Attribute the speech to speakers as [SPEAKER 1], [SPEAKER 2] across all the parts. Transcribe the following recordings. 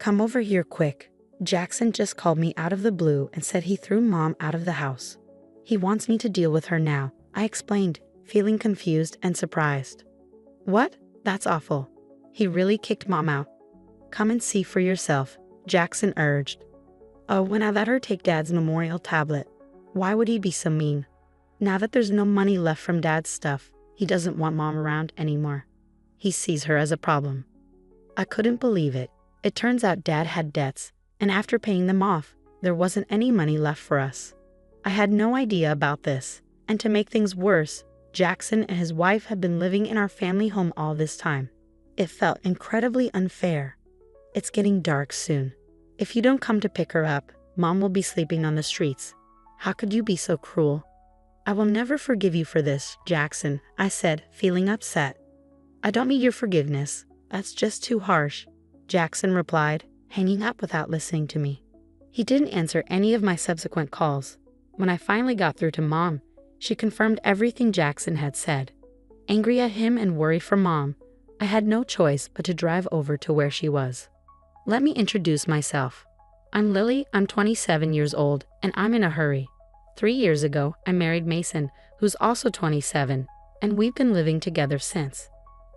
[SPEAKER 1] Come over here quick. Jackson just called me out of the blue and said he threw Mom out of the house. He wants me to deal with her now, I explained, feeling confused and surprised. What? That's awful. He really kicked Mom out. Come and see for yourself, Jackson urged. Oh, when I let her take Dad's memorial tablet. Why would he be so mean? Now that there's no money left from Dad's stuff, he doesn't want Mom around anymore. He sees her as a problem. I couldn't believe it. It turns out Dad had debts, and after paying them off, there wasn't any money left for us. I had no idea about this, and to make things worse, Jackson and his wife had been living in our family home all this time. It felt incredibly unfair. It's getting dark soon. If you don't come to pick her up, Mom will be sleeping on the streets. How could you be so cruel? I will never forgive you for this, Jackson, I said, feeling upset. I don't need your forgiveness. That's just too harsh, Jackson replied, hanging up without listening to me. He didn't answer any of my subsequent calls. When I finally got through to Mom, she confirmed everything Jackson had said. Angry at him and worried for Mom, I had no choice but to drive over to where she was. Let me introduce myself. I'm Lily, I'm 27 years old, and I'm in a hurry. 3 years ago, I married Mason, who's also 27, and we've been living together since.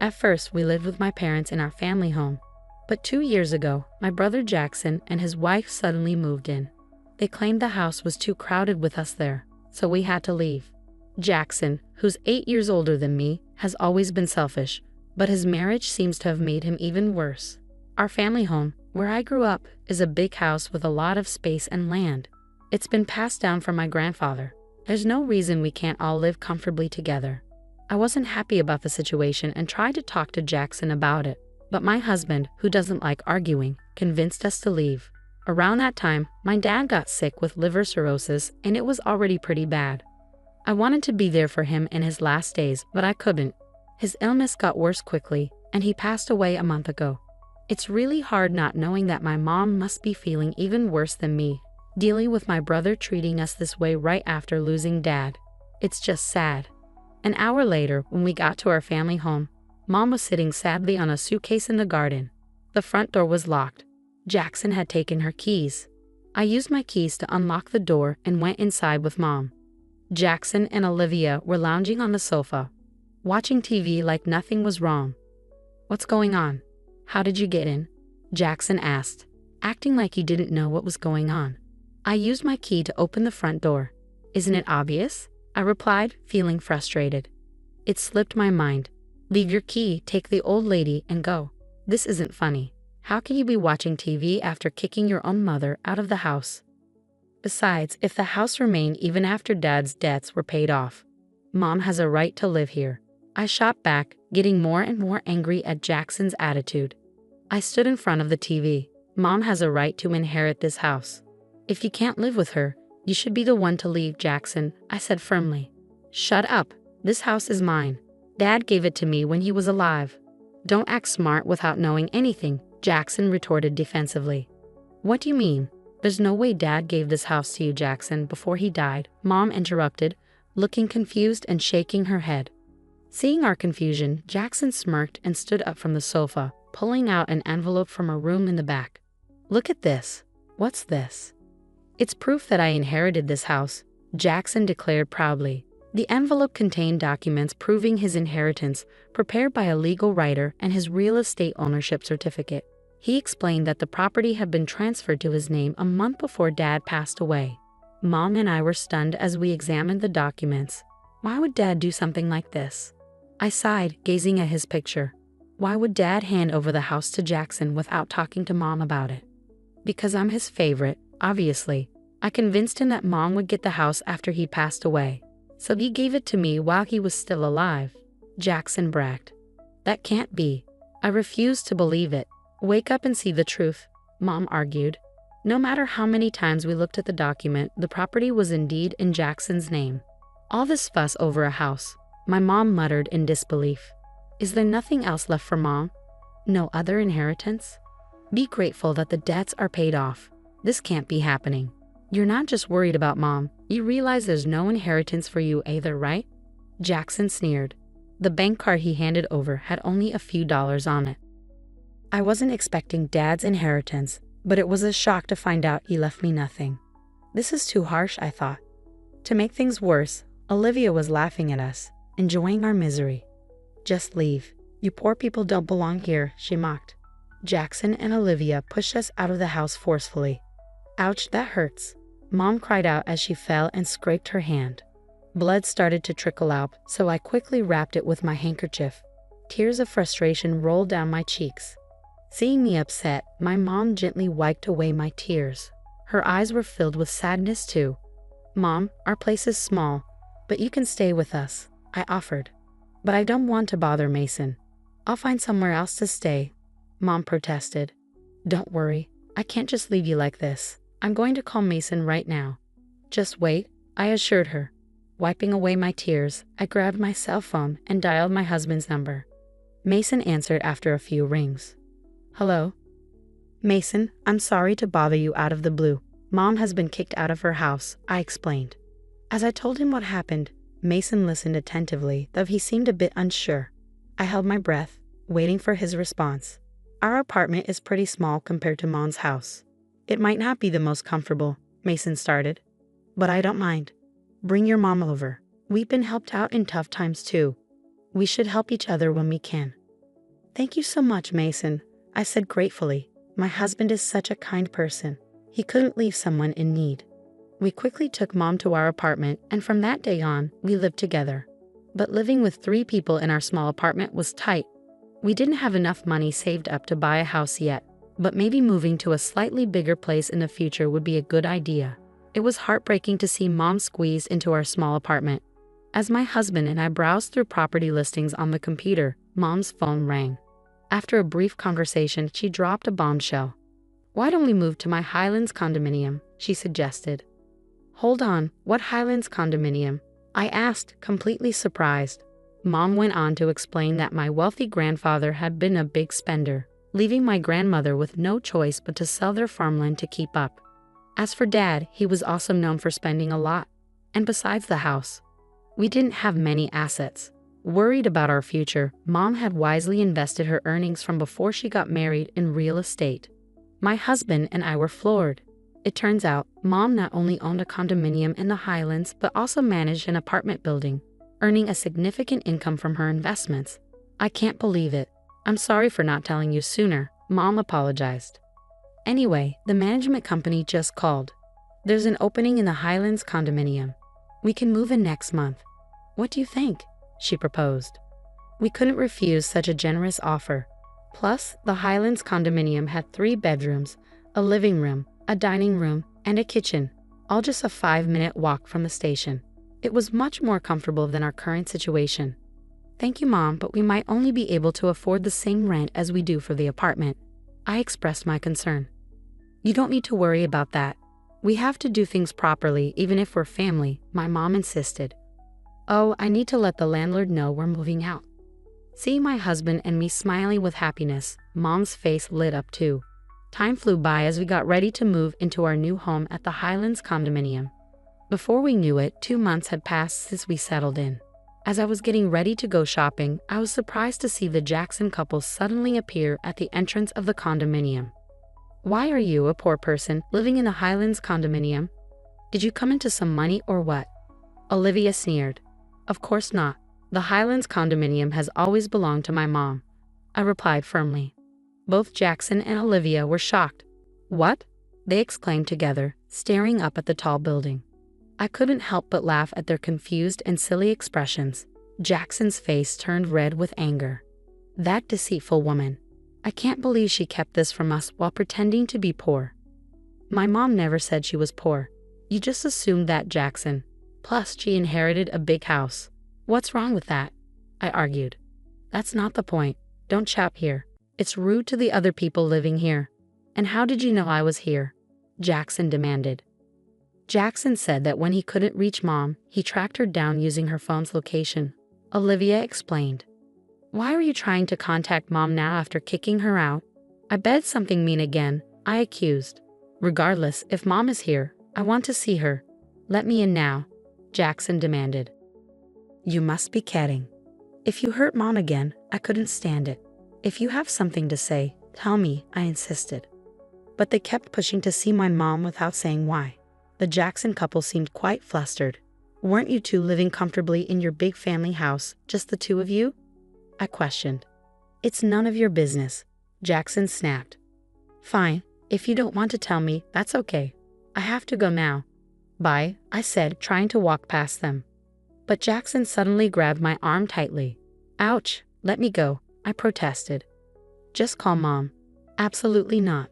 [SPEAKER 1] At first, we lived with my parents in our family home, but 2 years ago, my brother Jackson and his wife suddenly moved in. They claimed the house was too crowded with us there, so we had to leave. Jackson, who's 8 years older than me, has always been selfish, but his marriage seems to have made him even worse. Our family home, where I grew up, is a big house with a lot of space and land. It's been passed down from my grandfather. There's no reason we can't all live comfortably together. I wasn't happy about the situation and tried to talk to Jackson about it, but my husband, who doesn't like arguing, convinced us to leave. Around that time, my dad got sick with liver cirrhosis, and it was already pretty bad. I wanted to be there for him in his last days, but I couldn't. His illness got worse quickly, and he passed away a month ago. It's really hard not knowing that my mom must be feeling even worse than me, dealing with my brother treating us this way right after losing Dad. It's just sad. An hour later, when we got to our family home, Mom was sitting sadly on a suitcase in the garden. The front door was locked. Jackson had taken her keys. I used my keys to unlock the door and went inside with Mom. Jackson and Olivia were lounging on the sofa, watching TV like nothing was wrong. What's going on? How did you get in? Jackson asked, acting like he didn't know what was going on. I used my key to open the front door. Isn't it obvious? I replied, feeling frustrated. It slipped my mind. Leave your key, take the old lady, and go. This isn't funny. How can you be watching TV after kicking your own mother out of the house? Besides, if the house remained even after Dad's debts were paid off, Mom has a right to live here. I shot back, getting more and more angry at Jackson's attitude. I stood in front of the TV. Mom has a right to inherit this house. If you can't live with her, you should be the one to leave, Jackson, I said firmly. Shut up. This house is mine. Dad gave it to me when he was alive. Don't act smart without knowing anything, Jackson retorted defensively. What do you mean? There's no way Dad gave this house to you, Jackson, before he died, Mom interrupted, looking confused and shaking her head. Seeing our confusion, Jackson smirked and stood up from the sofa, pulling out an envelope from a room in the back. Look at this. What's this? It's proof that I inherited this house, Jackson declared proudly. The envelope contained documents proving his inheritance, prepared by a legal writer, and his real estate ownership certificate. He explained that the property had been transferred to his name a month before Dad passed away. Mom and I were stunned as we examined the documents. Why would Dad do something like this? I sighed, gazing at his picture. Why would Dad hand over the house to Jackson without talking to Mom about it? Because I'm his favorite, obviously. I convinced him that Mom would get the house after he passed away, so he gave it to me while he was still alive, Jackson bragged. That can't be. I refused to believe it. Wake up and see the truth, Mom argued. No matter how many times we looked at the document, the property was indeed in Jackson's name. All this fuss over a house, my mom muttered in disbelief. Is there nothing else left for Mom? No other inheritance? Be grateful that the debts are paid off. This can't be happening. You're not just worried about Mom, you realize there's no inheritance for you either, right? Jackson sneered. The bank card he handed over had only a few dollars on it. I wasn't expecting Dad's inheritance, but it was a shock to find out he left me nothing. This is too harsh, I thought. To make things worse, Olivia was laughing at us, enjoying our misery. Just leave. You poor people don't belong here, she mocked. Jackson and Olivia pushed us out of the house forcefully. Ouch, that hurts. Mom cried out as she fell and scraped her hand. Blood started to trickle out, so I quickly wrapped it with my handkerchief. Tears of frustration rolled down my cheeks. Seeing me upset, my mom gently wiped away my tears. Her eyes were filled with sadness too. Mom, our place is small, but you can stay with us, I offered. But I don't want to bother Mason. I'll find somewhere else to stay, Mom protested. Don't worry, I can't just leave you like this. I'm going to call Mason right now. Just wait, I assured her. Wiping away my tears, I grabbed my cell phone and dialed my husband's number. Mason answered after a few rings. Hello? Mason, I'm sorry to bother you out of the blue. Mom has been kicked out of her house, I explained. As I told him what happened, Mason listened attentively, though he seemed a bit unsure. I held my breath, waiting for his response. Our apartment is pretty small compared to Mom's house. It might not be the most comfortable, Mason started. But I don't mind. Bring your mom over. We've been helped out in tough times too. We should help each other when we can. Thank you so much, Mason, I said gratefully. My husband is such a kind person. He couldn't leave someone in need. We quickly took Mom to our apartment, and from that day on, we lived together. But living with 3 people in our small apartment was tight. We didn't have enough money saved up to buy a house yet, but maybe moving to a slightly bigger place in the future would be a good idea. It was heartbreaking to see Mom squeezed into our small apartment. As my husband and I browsed through property listings on the computer, Mom's phone rang. After a brief conversation, she dropped a bombshell. Why don't we move to my Highlands condominium, she suggested. Hold on, what Highlands condominium? I asked, completely surprised. Mom went on to explain that my wealthy grandfather had been a big spender, leaving my grandmother with no choice but to sell their farmland to keep up. As for Dad, he was also known for spending a lot. And besides the house, we didn't have many assets. Worried about our future, Mom had wisely invested her earnings from before she got married in real estate. My husband and I were floored. It turns out, Mom not only owned a condominium in the Highlands but also managed an apartment building, earning a significant income from her investments. I can't believe it. I'm sorry for not telling you sooner, Mom apologized. Anyway, the management company just called. There's an opening in the Highlands condominium. We can move in next month. What do you think? She proposed. We couldn't refuse such a generous offer. Plus, the Highlands condominium had 3 bedrooms, a living room, a dining room, and a kitchen, all just a 5-minute walk from the station. It was much more comfortable than our current situation. Thank you, Mom, but we might only be able to afford the same rent as we do for the apartment. I expressed my concern. You don't need to worry about that. We have to do things properly even if we're family, my mom insisted. Oh, I need to let the landlord know we're moving out. Seeing my husband and me smiling with happiness, Mom's face lit up too. Time flew by as we got ready to move into our new home at the Highlands condominium. Before we knew it, 2 months had passed since we settled in. As I was getting ready to go shopping, I was surprised to see the Jackson couple suddenly appear at the entrance of the condominium. Why are you, a poor person, living in the Highlands condominium? Did you come into some money or what? Olivia sneered. Of course not. The Highlands condominium has always belonged to my mom, I replied firmly. Both Jackson and Olivia were shocked. What? They exclaimed together, staring up at the tall building. I couldn't help but laugh at their confused and silly expressions. Jackson's face turned red with anger. That deceitful woman. I can't believe she kept this from us while pretending to be poor. My mom never said she was poor. You just assumed that, Jackson. Plus, she inherited a big house. What's wrong with that? I argued. That's not the point. Don't chap here. It's rude to the other people living here. And how did you know I was here? Jackson demanded. Jackson said that when he couldn't reach Mom, he tracked her down using her phone's location. Olivia explained. Why are you trying to contact Mom now after kicking her out? I bet something mean again, I accused. Regardless, if Mom is here, I want to see her. Let me in now, Jackson demanded. You must be kidding. If you hurt Mom again, I couldn't stand it. If you have something to say, Tell me, I insisted. But they kept pushing to see my mom without saying why. The Jackson couple seemed quite flustered. Weren't you two living comfortably in your big family house, just the two of you? I questioned. It's none of your business, Jackson snapped. Fine, if you don't want to tell me, that's okay. I have to go now. Bye, I said, trying to walk past them. But Jackson suddenly grabbed my arm tightly. Ouch, let me go, I protested. Just call Mom. Absolutely not.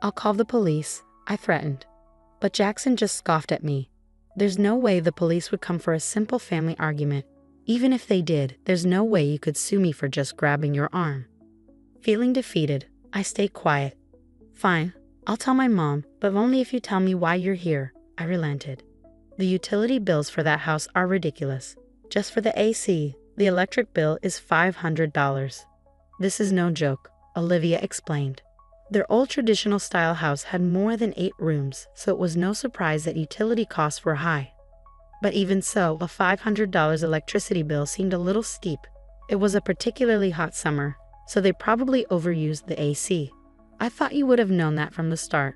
[SPEAKER 1] I'll call the police, I threatened. But Jackson just scoffed at me. There's no way the police would come for a simple family argument. Even if they did, there's no way you could sue me for just grabbing your arm. Feeling defeated, I stayed quiet. Fine, I'll tell my mom, but only if you tell me why you're here, I relented. The utility bills for that house are ridiculous. Just for the AC, the electric bill is $500. This is no joke, Olivia explained. Their old traditional style house had more than 8 rooms, so it was no surprise that utility costs were high. But even so, a $500 electricity bill seemed a little steep. It was a particularly hot summer, so they probably overused the AC. I thought you would have known that from the start.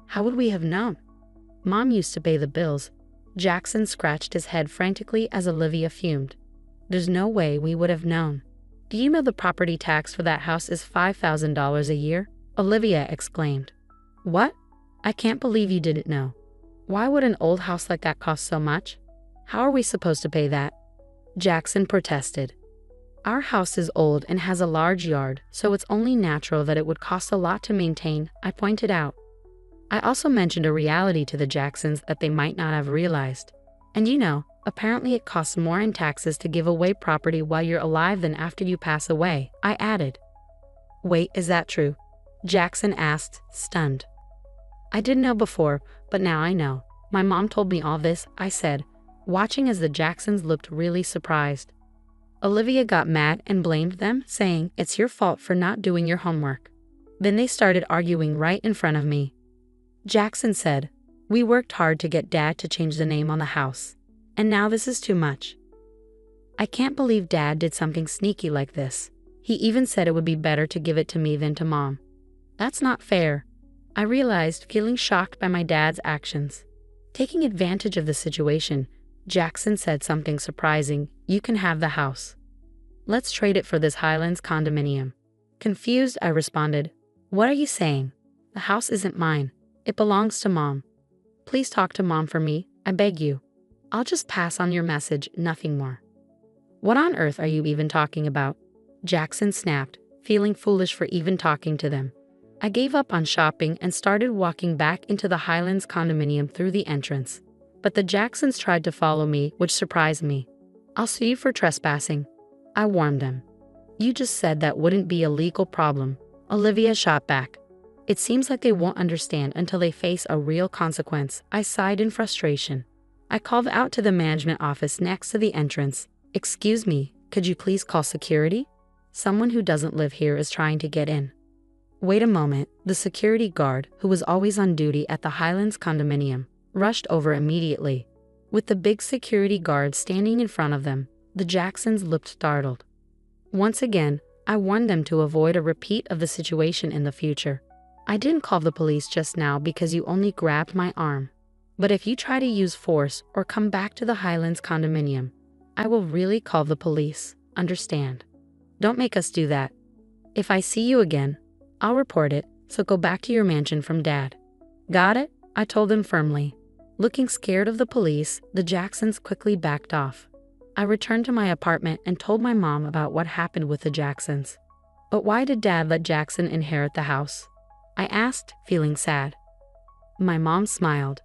[SPEAKER 1] How would we have known? Mom used to pay the bills. Jackson scratched his head frantically as Olivia fumed. There's no way we would have known. Do you know the property tax for that house is $5,000 a year? Olivia exclaimed. What? I can't believe you didn't know. Why would an old house like that cost so much? How are we supposed to pay that? Jackson protested. Our house is old and has a large yard, so it's only natural that it would cost a lot to maintain, I pointed out. I also mentioned a reality to the Jacksons that they might not have realized. And apparently it costs more in taxes to give away property while you're alive than after you pass away, I added. Wait, is that true? Jackson asked, stunned. I didn't know before, but now I know. My mom told me all this, I said, watching as the Jacksons looked really surprised. Olivia got mad and blamed them, saying, it's your fault for not doing your homework. Then they started arguing right in front of me. Jackson said, we worked hard to get Dad to change the name on the house. And now this is too much. I can't believe Dad did something sneaky like this. He even said it would be better to give it to me than to Mom. That's not fair. I realized, feeling shocked by my dad's actions. Taking advantage of the situation, Jackson said something surprising. You can have the house. Let's trade it for this Highlands condominium. Confused, I responded. What are you saying? The house isn't mine. It belongs to Mom. Please talk to Mom for me, I beg you. I'll just pass on your message, nothing more. What on earth are you even talking about? Jackson snapped, feeling foolish for even talking to them. I gave up on shopping and started walking back into the Highlands condominium through the entrance. But the Jacksons tried to follow me, which surprised me. I'll sue you for trespassing, I warned them. You just said that wouldn't be a legal problem, Olivia shot back. It seems like they won't understand until they face a real consequence, I sighed in frustration. I called out to the management office next to the entrance. Excuse me, could you please call security? Someone who doesn't live here is trying to get in. Wait a moment, the security guard, who was always on duty at the Highlands condominium, rushed over immediately. With the big security guard standing in front of them, the Jacksons looked startled. Once again, I warned them to avoid a repeat of the situation in the future. I didn't call the police just now because you only grabbed my arm. But if you try to use force or come back to the Highlands condominium, I will really call the police, understand? Don't make us do that. If I see you again, I'll report it, so go back to your mansion from Dad. Got it? I told them firmly. Looking scared of the police, the Jacksons quickly backed off. I returned to my apartment and told my mom about what happened with the Jacksons. But why did Dad let Jackson inherit the house? I asked, feeling sad. My mom smiled.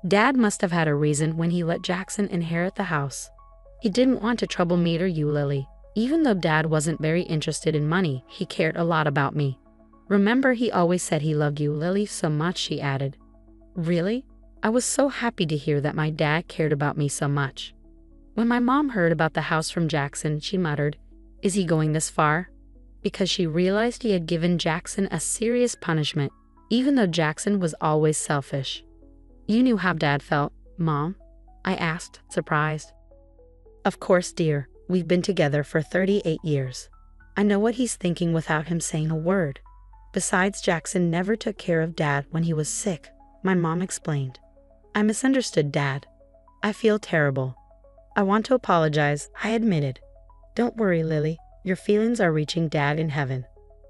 [SPEAKER 1] Dad must have had a reason when he let Jackson inherit the house. He didn't want to trouble-meter you, Lily. Even though Dad wasn't very interested in money, he cared a lot about me. Remember, he always said he loved you, Lily, so much, she added. Really? I was so happy to hear that my dad cared about me so much. When my mom heard about the house from Jackson, she muttered, is he going this far? Because she realized he had given Jackson a serious punishment, even though Jackson was always selfish. You knew how Dad felt, Mom? I asked, surprised. Of course, dear. We've been together for 38 years. I know what he's thinking without him saying a word. Besides, Jackson never took care of Dad when he was sick, my mom explained. I misunderstood, Dad. I feel terrible. I want to apologize, I admitted. Don't worry, Lily. Your feelings are reaching Dad in heaven.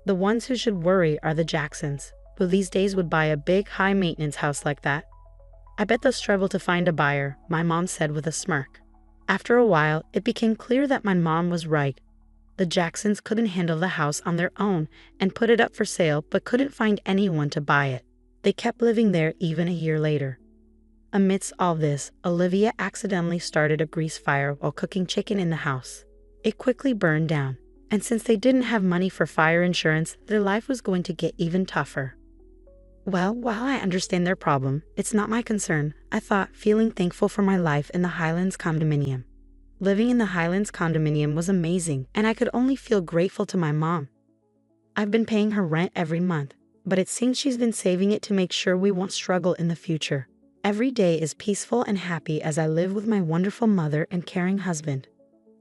[SPEAKER 1] The ones who should worry are the Jacksons, who these days would buy a big, high-maintenance house like that. I bet they'll struggle to find a buyer, my mom said with a smirk. After a while, it became clear that my mom was right. The Jacksons couldn't handle the house on their own and put it up for sale but couldn't find anyone to buy it. They kept living there even a year later. Amidst all this, Olivia accidentally started a grease fire while cooking chicken in the house. It quickly burned down, and since they didn't have money for fire insurance, their life was going to get even tougher. Well, while I understand their problem, it's not my concern, I thought, feeling thankful for my life in the Highlands condominium. Living in the Highlands condominium was amazing, and I could only feel grateful to my mom. I've been paying her rent every month, but it seems she's been saving it to make sure we won't struggle in the future. Every day is peaceful and happy as I live with my wonderful mother and caring husband.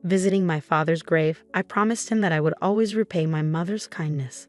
[SPEAKER 1] Visiting my father's grave, I promised him that I would always repay my mother's kindness.